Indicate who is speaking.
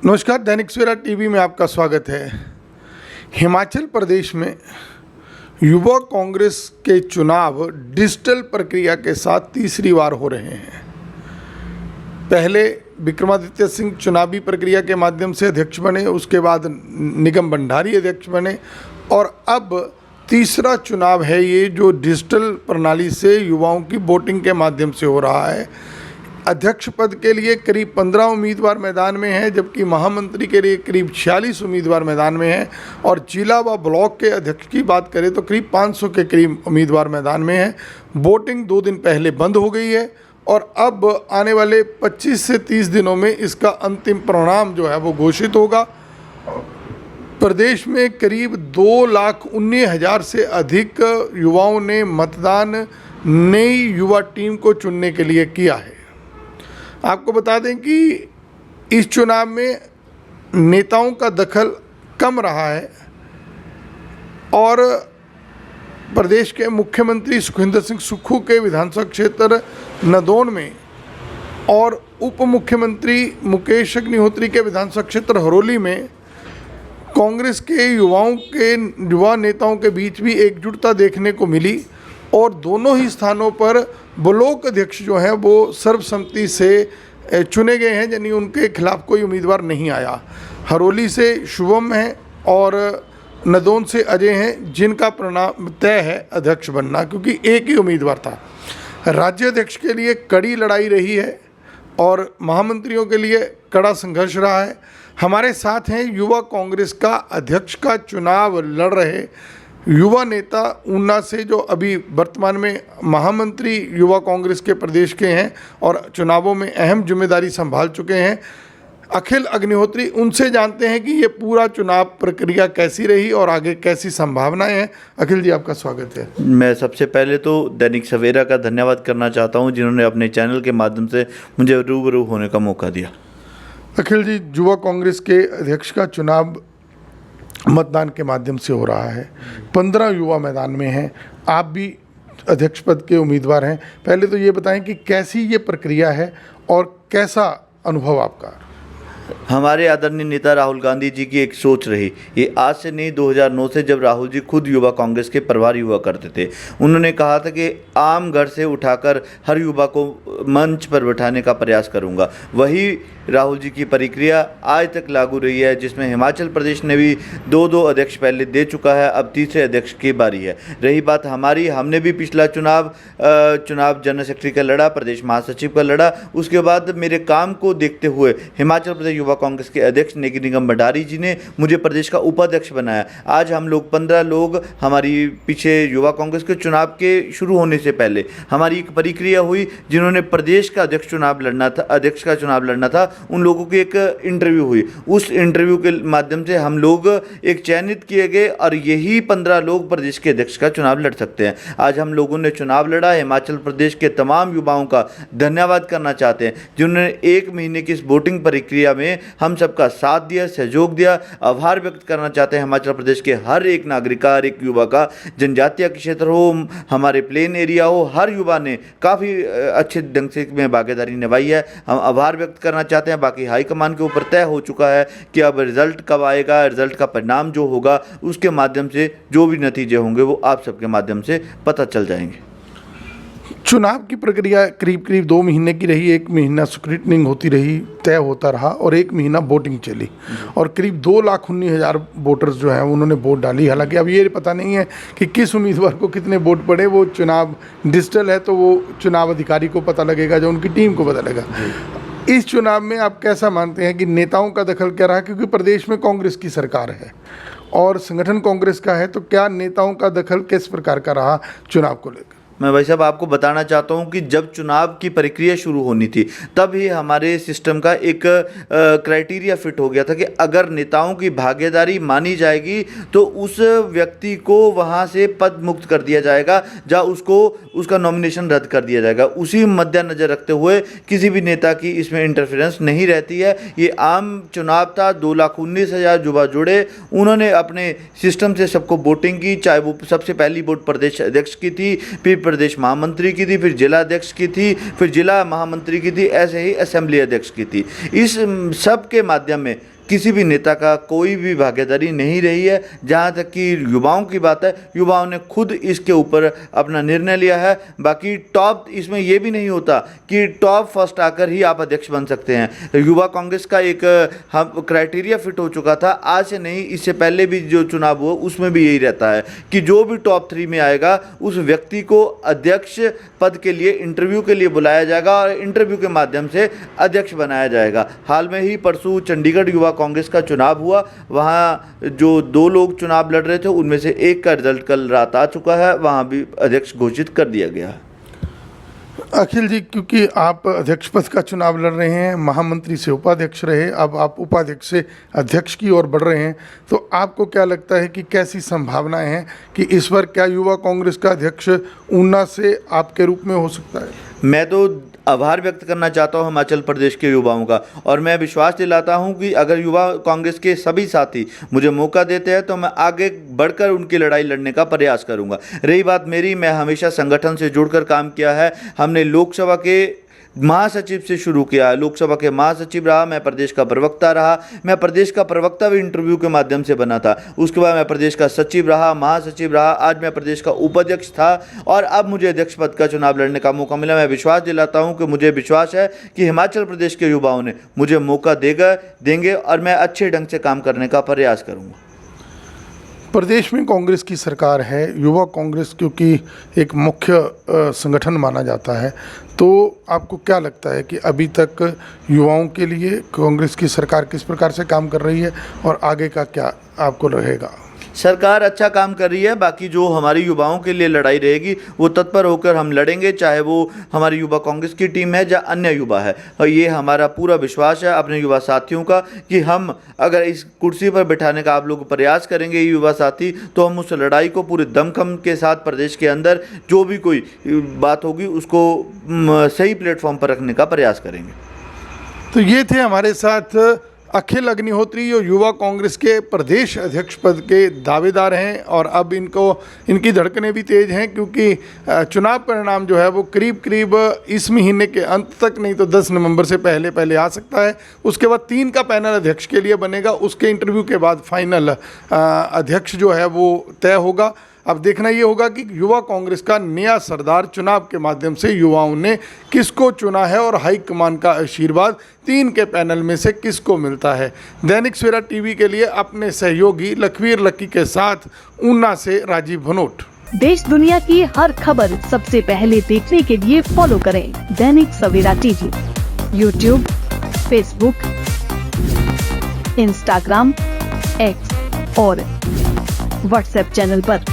Speaker 1: नमस्कार, दैनिक सवेरा टीवी में आपका स्वागत है। हिमाचल प्रदेश में युवा कांग्रेस के चुनाव डिजिटल प्रक्रिया के साथ तीसरी बार हो रहे हैं। पहले विक्रमादित्य सिंह चुनावी प्रक्रिया के माध्यम से अध्यक्ष बने, उसके बाद निगम भंडारी अध्यक्ष बने और अब तीसरा चुनाव है ये जो डिजिटल प्रणाली से युवाओं की वोटिंग के माध्यम से हो रहा है। अध्यक्ष पद के लिए करीब 15 उम्मीदवार मैदान में हैं, जबकि महामंत्री के लिए करीब 46 उम्मीदवार मैदान में हैं और जिला व ब्लॉक के अध्यक्ष की बात करें तो करीब 500 के करीब उम्मीदवार मैदान में हैं। वोटिंग 2 दिन पहले बंद हो गई है और अब आने वाले 25 से 30 दिनों में इसका अंतिम परिणाम जो है वो घोषित होगा। प्रदेश में करीब 2,19,000 से अधिक युवाओं ने मतदान नई युवा टीम को चुनने के लिए किया है। आपको बता दें कि इस चुनाव में नेताओं का दखल कम रहा है और प्रदेश के मुख्यमंत्री सुखविंदर सिंह सुक्खू के विधानसभा क्षेत्र नदौन में और उप मुख्यमंत्री मुकेश अग्निहोत्री के विधानसभा क्षेत्र हरोली में कांग्रेस के युवा नेताओं के बीच भी एकजुटता देखने को मिली और दोनों ही स्थानों पर ब्लॉक अध्यक्ष जो हैं वो सर्वसम्मति से चुने गए हैं, यानी उनके खिलाफ कोई उम्मीदवार नहीं आया। हरोली से शुभम है और नदौन से अजय हैं, जिनका परिणाम तय है अध्यक्ष बनना, क्योंकि एक ही उम्मीदवार था। राज्य अध्यक्ष के लिए कड़ी लड़ाई रही है और महामंत्रियों के लिए कड़ा संघर्ष रहा है। हमारे साथ हैं युवा कांग्रेस का अध्यक्ष का चुनाव लड़ रहे युवा नेता ऊना से, जो अभी वर्तमान में महामंत्री युवा कांग्रेस के प्रदेश के हैं और चुनावों में अहम जिम्मेदारी संभाल चुके हैं, अखिल अग्निहोत्री। उनसे जानते हैं कि ये पूरा चुनाव प्रक्रिया कैसी रही और आगे कैसी संभावनाएं हैं। अखिल जी, आपका स्वागत है।
Speaker 2: मैं सबसे पहले तो दैनिक सवेरा का धन्यवाद करना चाहता हूं, जिन्होंने अपने चैनल के माध्यम से मुझे रूबरू होने का मौका दिया।
Speaker 1: अखिल जी, युवा कांग्रेस के अध्यक्ष का चुनाव मतदान के माध्यम से हो रहा है। 15 युवा मैदान में हैं, आप भी अध्यक्ष पद के उम्मीदवार हैं। पहले तो ये बताएं कि कैसी ये प्रक्रिया है और कैसा अनुभव आपका?
Speaker 2: हमारे आदरणीय नेता राहुल गांधी जी की एक सोच रही, ये आज से नहीं 2009 से, जब राहुल जी खुद युवा कांग्रेस के प्रभारी हुआ करते थे। उन्होंने कहा था कि आम घर से उठाकर हर युवा को मंच पर बैठाने का प्रयास करूंगा। वही राहुल जी की प्रक्रिया आज तक लागू रही है, जिसमें हिमाचल प्रदेश ने भी 2 अध्यक्ष पहले दे चुका है, अब तीसरे अध्यक्ष की बारी है। रही बात हमारी, हमने भी पिछला चुनाव जनरल सेक्रेटरी का लड़ा, प्रदेश महासचिव का लड़ा। उसके बाद मेरे काम को देखते हुए हिमाचल प्रदेश युवा कांग्रेस के अध्यक्ष निगम भंडारी जी ने मुझे प्रदेश का उपाध्यक्ष बनाया। आज हम लोग 15 लोग, हमारी पीछे युवा कांग्रेस के चुनाव के शुरू होने से पहले हमारी एक प्रक्रिया हुई, जिन्होंने प्रदेश का अध्यक्ष का चुनाव लड़ना था, उन लोगों की एक इंटरव्यू हुई। उस इंटरव्यू के माध्यम से हम लोग एक चयनित किए गए और यही 15 लोग प्रदेश के अध्यक्ष का चुनाव लड़ सकते हैं। आज हम लोगों ने चुनाव लड़ा। हिमाचल प्रदेश के तमाम युवाओं का धन्यवाद करना चाहते हैं, जिन्होंने 1 महीने की इस वोटिंग प्रक्रिया में हम सबका साथ दिया, सहयोग दिया। आभार व्यक्त करना चाहते हैं हिमाचल प्रदेश के हर एक नागरिक का, हर एक युवा का, जनजातीय क्षेत्र हो, हमारे प्लेन एरिया हो, हर युवा ने काफ़ी अच्छे ढंग से में भागीदारी निभाई है। हम आभार व्यक्त करना चाहते हैं। बाकी हाईकमान के ऊपर तय हो चुका है कि अब रिजल्ट कब आएगा, रिजल्ट का परिणाम जो होगा उसके माध्यम से जो भी नतीजे होंगे वो आप सबके माध्यम से पता चल जाएंगे।
Speaker 1: चुनाव की प्रक्रिया करीब 2 महीने की रही। 1 महीना स्क्रूटनिंग होती रही, तय होता रहा और 1 महीना वोटिंग चली और करीब 2,19,000 वोटर्स जो हैं उन्होंने वोट डाली। हालांकि अब ये पता नहीं है कि किस उम्मीदवार को कितने वोट पड़े, वो चुनाव डिजिटल है तो वो चुनाव अधिकारी को पता लगेगा, जो उनकी टीम को पता लगेगा। इस चुनाव में आप कैसा मानते हैं कि नेताओं का दखल क्या रहा? क्योंकि प्रदेश में कांग्रेस की सरकार है और संगठन कांग्रेस का है, तो क्या नेताओं का दखल किस प्रकार का रहा चुनाव को लेकर?
Speaker 2: मैं भाई साहब आपको बताना चाहता हूं कि जब चुनाव की प्रक्रिया शुरू होनी थी तब ही हमारे सिस्टम का एक क्राइटेरिया फिट हो गया था कि अगर नेताओं की भागीदारी मानी जाएगी तो उस व्यक्ति को वहां से पद मुक्त कर दिया जाएगा, या उसका नॉमिनेशन रद्द कर दिया जाएगा। उसी मद्देनजर रखते हुए किसी भी नेता की इसमें इंटरफेरेंस नहीं रहती है। ये आम चुनाव था। 2,19,000 युवा जुड़े, उन्होंने अपने सिस्टम से सबको वोटिंग की, चाहे वो सबसे पहली वोट प्रदेश अध्यक्ष की थी, फिर प्रदेश महामंत्री की थी, फिर जिला अध्यक्ष की थी, फिर जिला महामंत्री की थी, ऐसे ही असेंबली अध्यक्ष की थी। इस सब के माध्यम में किसी भी नेता का कोई भी भागीदारी नहीं रही है। जहाँ तक कि युवाओं की बात है, युवाओं ने खुद इसके ऊपर अपना निर्णय लिया है। बाकी टॉप इसमें यह भी नहीं होता कि टॉप फर्स्ट आकर ही आप अध्यक्ष बन सकते हैं। युवा कांग्रेस का एक क्राइटेरिया फिट हो चुका था, आज से नहीं, इससे पहले भी जो चुनाव हुआ उसमें भी यही रहता है कि जो भी टॉप 3 में आएगा उस व्यक्ति को अध्यक्ष पद के लिए इंटरव्यू के लिए बुलाया जाएगा और इंटरव्यू के माध्यम से अध्यक्ष बनाया जाएगा। हाल में ही परसों चंडीगढ़ युवा कांग्रेस का चुनाव हुआ, वहां जो 2 लोग चुनाव लड़ रहे थे उनमें से एक का रिजल्ट कल रात आ चुका है, वहां भी अध्यक्ष घोषित कर दिया गया है।
Speaker 1: अखिल जी, क्योंकि आप अध्यक्ष पद का चुनाव लड़ रहे हैं, महामंत्री से उपाध्यक्ष रहे, अब आप उपाध्यक्ष से अध्यक्ष की ओर बढ़ रहे हैं, तो आपको क्या लगता है कि कैसी संभावनाएं हैं कि इस बार क्या युवा कांग्रेस का अध्यक्ष ऊना से आपके रूप में हो सकता है?
Speaker 2: मैं तो आभार व्यक्त करना चाहता हूं हिमाचल प्रदेश के युवाओं का, और मैं विश्वास दिलाता हूं कि अगर युवा कांग्रेस के सभी साथी मुझे मौका देते हैं तो मैं आगे बढ़कर उनकी लड़ाई लड़ने का प्रयास करूंगा। रही बात मेरी, मैं हमेशा संगठन से जुड़कर काम किया है। हमने लोकसभा के महासचिव से शुरू किया है, लोकसभा के महासचिव रहा, मैं प्रदेश का प्रवक्ता रहा, मैं प्रदेश का प्रवक्ता भी इंटरव्यू के माध्यम से बना था, उसके बाद मैं प्रदेश का सचिव रहा, महासचिव रहा, आज मैं प्रदेश का उपाध्यक्ष था और अब मुझे अध्यक्ष पद का चुनाव लड़ने का मौका मिला। मैं विश्वास दिलाता हूं कि मुझे विश्वास है कि हिमाचल प्रदेश के युवाओं ने मुझे मौका देंगे और मैं अच्छे ढंग से काम करने का प्रयास करूँगा।
Speaker 1: प्रदेश में कांग्रेस की सरकार है, युवा कांग्रेस क्योंकि एक मुख्य संगठन माना जाता है, तो आपको क्या लगता है कि अभी तक युवाओं के लिए कांग्रेस की सरकार किस प्रकार से काम कर रही है और आगे का क्या आपको रहेगा?
Speaker 2: सरकार अच्छा काम कर रही है, बाकी जो हमारी युवाओं के लिए लड़ाई रहेगी वो तत्पर होकर हम लड़ेंगे, चाहे वो हमारी युवा कांग्रेस की टीम है या अन्य युवा है। और ये हमारा पूरा विश्वास है अपने युवा साथियों का कि हम अगर इस कुर्सी पर बिठाने का आप लोग प्रयास करेंगे युवा साथी, तो हम उस लड़ाई को पूरे दमखम के साथ प्रदेश के अंदर जो भी कोई बात होगी उसको सही प्लेटफॉर्म पर रखने का प्रयास करेंगे।
Speaker 1: तो ये थे हमारे साथ अखिल अग्निहोत्री, जो युवा कांग्रेस के प्रदेश अध्यक्ष पद के दावेदार हैं और अब इनकी धड़कनें भी तेज हैं क्योंकि चुनाव परिणाम जो है वो करीब इस महीने के अंत तक, नहीं तो 10 नवंबर से पहले आ सकता है। उसके बाद 3 का पैनल अध्यक्ष के लिए बनेगा, उसके इंटरव्यू के बाद फाइनल अध्यक्ष जो है वो तय होगा। अब देखना ये होगा कि युवा कांग्रेस का नया सरदार चुनाव के माध्यम से युवाओं ने किसको चुना है और हाईकमान का आशीर्वाद 3 के पैनल में से किसको मिलता है। दैनिक सवेरा टीवी के लिए अपने सहयोगी लखवीर लक्की के साथ ऊना से राजीव भनोट।
Speaker 3: देश दुनिया की हर खबर सबसे पहले देखने के लिए फॉलो करें Dainik Savera TV, YouTube, Facebook, Instagram, X और व्हाट्सएप चैनल पर।